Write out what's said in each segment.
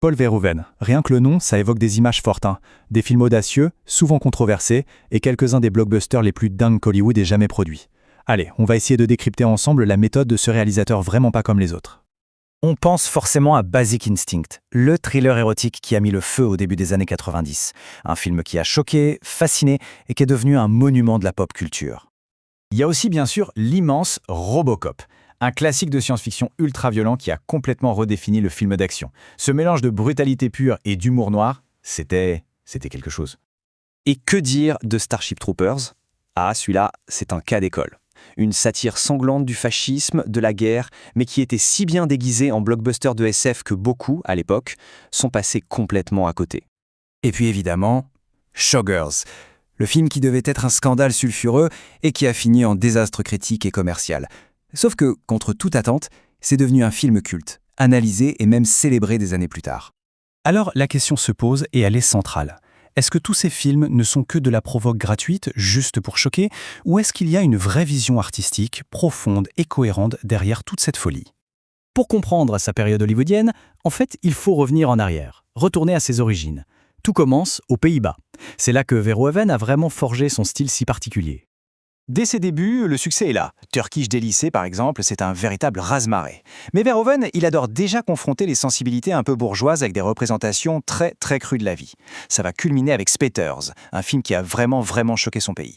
Paul Verhoeven, rien que le nom, ça évoque des images fortes, hein. Des films audacieux, souvent controversés, et quelques-uns des blockbusters les plus dingues qu'Hollywood ait jamais produits. Allez, on va essayer de décrypter ensemble la méthode de ce réalisateur vraiment pas comme les autres. On pense forcément à Basic Instinct, le thriller érotique qui a mis le feu au début des années 90. Un film qui a choqué, fasciné et qui est devenu un monument de la pop culture. Il y a aussi bien sûr l'immense Robocop, un classique de science-fiction ultra-violent qui a complètement redéfini le film d'action. Ce mélange de brutalité pure et d'humour noir, c'était quelque chose. Et que dire de Starship Troopers? Ah, celui-là, c'est un cas d'école. Une satire sanglante du fascisme, de la guerre, mais qui était si bien déguisée en blockbuster de SF que beaucoup, à l'époque, sont passés complètement à côté. Et puis évidemment, Showgirls, le film qui devait être un scandale sulfureux et qui a fini en désastre critique et commercial. Sauf que, contre toute attente, c'est devenu un film culte, analysé et même célébré des années plus tard. Alors la question se pose et elle est centrale. Est-ce que tous ces films ne sont que de la provoque gratuite, juste pour choquer, ou est-ce qu'il y a une vraie vision artistique, profonde et cohérente derrière toute cette folie? Pour comprendre sa période hollywoodienne, en fait, il faut revenir en arrière, retourner à ses origines. Tout commence aux Pays-Bas. C'est là que Verhoeven a vraiment forgé son style si particulier. Dès ses débuts, le succès est là. Turkish Delice, par exemple, c'est un véritable raz-marée. Mais Verhoeven, il adore déjà confronter les sensibilités un peu bourgeoises avec des représentations très très crues de la vie. Ça va culminer avec Spatters, un film qui a vraiment choqué son pays.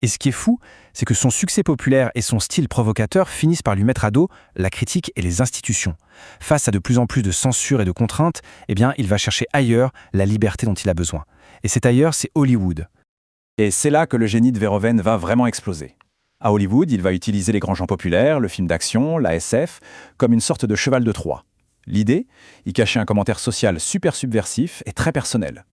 Et ce qui est fou, c'est que son succès populaire et son style provocateur finissent par lui mettre à dos la critique et les institutions. Face à de plus en plus de censure et de contraintes, eh bien, il va chercher ailleurs la liberté dont il a besoin. Et cet ailleurs, c'est Hollywood. Et c'est là que le génie de Verhoeven va vraiment exploser. À Hollywood, il va utiliser les grands genres populaires, le film d'action, la SF, comme une sorte de cheval de Troie. L'idée, y cacher un commentaire social super subversif et très personnel.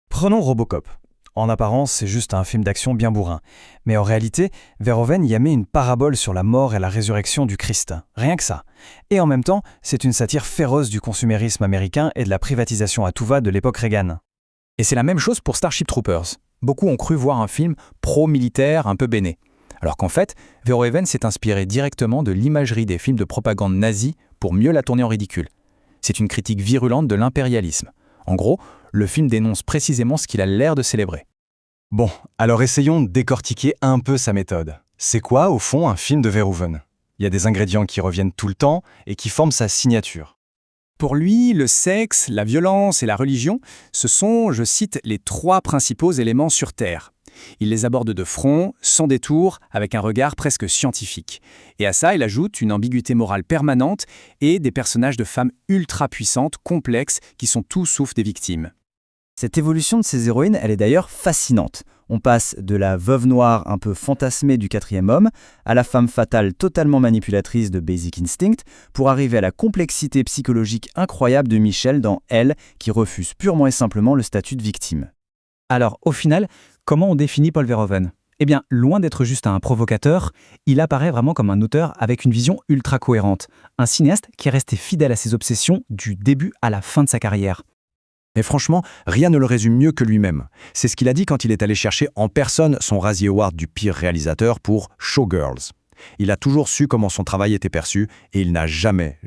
Prenons Robocop. En apparence, c'est juste un film d'action bien bourrin. Mais en réalité, Verhoeven y a mis une parabole sur la mort et la résurrection du Christ. Rien que ça. Et en même temps, c'est une satire féroce du consumérisme américain et de la privatisation à tout va de l'époque Reagan. Et c'est la même chose pour Starship Troopers. Beaucoup ont cru voir un film pro-militaire un peu béné. Alors qu'en fait, Verhoeven s'est inspiré directement de l'imagerie des films de propagande nazie pour mieux la tourner en ridicule. C'est une critique virulente de l'impérialisme. En gros, le film dénonce précisément ce qu'il a l'air de célébrer. Bon, alors essayons de décortiquer un peu sa méthode. C'est quoi, au fond, un film de Verhoeven? Il y a des ingrédients qui reviennent tout le temps et qui forment sa signature. Pour lui, le sexe, la violence et la religion, ce sont, je cite, les trois principaux éléments sur Terre. Il les aborde de front, sans détour, avec un regard presque scientifique. Et à ça, il ajoute une ambiguïté morale permanente et des personnages de femmes ultra puissantes, complexes, qui sont tout sauf des victimes. Cette évolution de ces héroïnes, elle est d'ailleurs fascinante. On passe de la veuve noire un peu fantasmée du quatrième homme à la femme fatale totalement manipulatrice de Basic Instinct pour arriver à la complexité psychologique incroyable de Michelle dans Elle, qui refuse purement et simplement le statut de victime. Alors, au final, comment on définit Paul Verhoeven? Eh bien, loin d'être juste un provocateur, il apparaît vraiment comme un auteur avec une vision ultra cohérente. Un cinéaste qui est resté fidèle à ses obsessions du début à la fin de sa carrière. Et franchement, rien ne le résume mieux que lui-même. C'est ce qu'il a dit quand il est allé chercher en personne son Razzie Award du pire réalisateur pour Showgirls. Il a toujours su comment son travail était perçu et il n'a jamais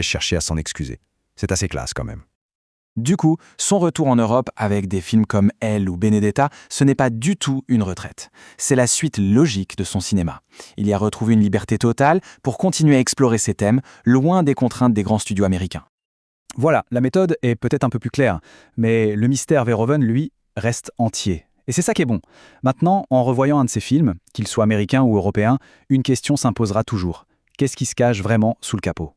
cherché à s'en excuser. C'est assez classe quand même. Du coup, son retour en Europe avec des films comme Elle ou Benedetta, ce n'est pas du tout une retraite. C'est la suite logique de son cinéma. Il y a retrouvé une liberté totale pour continuer à explorer ses thèmes, loin des contraintes des grands studios américains. Voilà, la méthode est peut-être un peu plus claire, mais le mystère Verhoeven, lui, reste entier. Et c'est ça qui est bon. Maintenant, en revoyant un de ses films, qu'il soit américain ou européen, une question s'imposera toujours. Qu'est-ce qui se cache vraiment sous le capot ?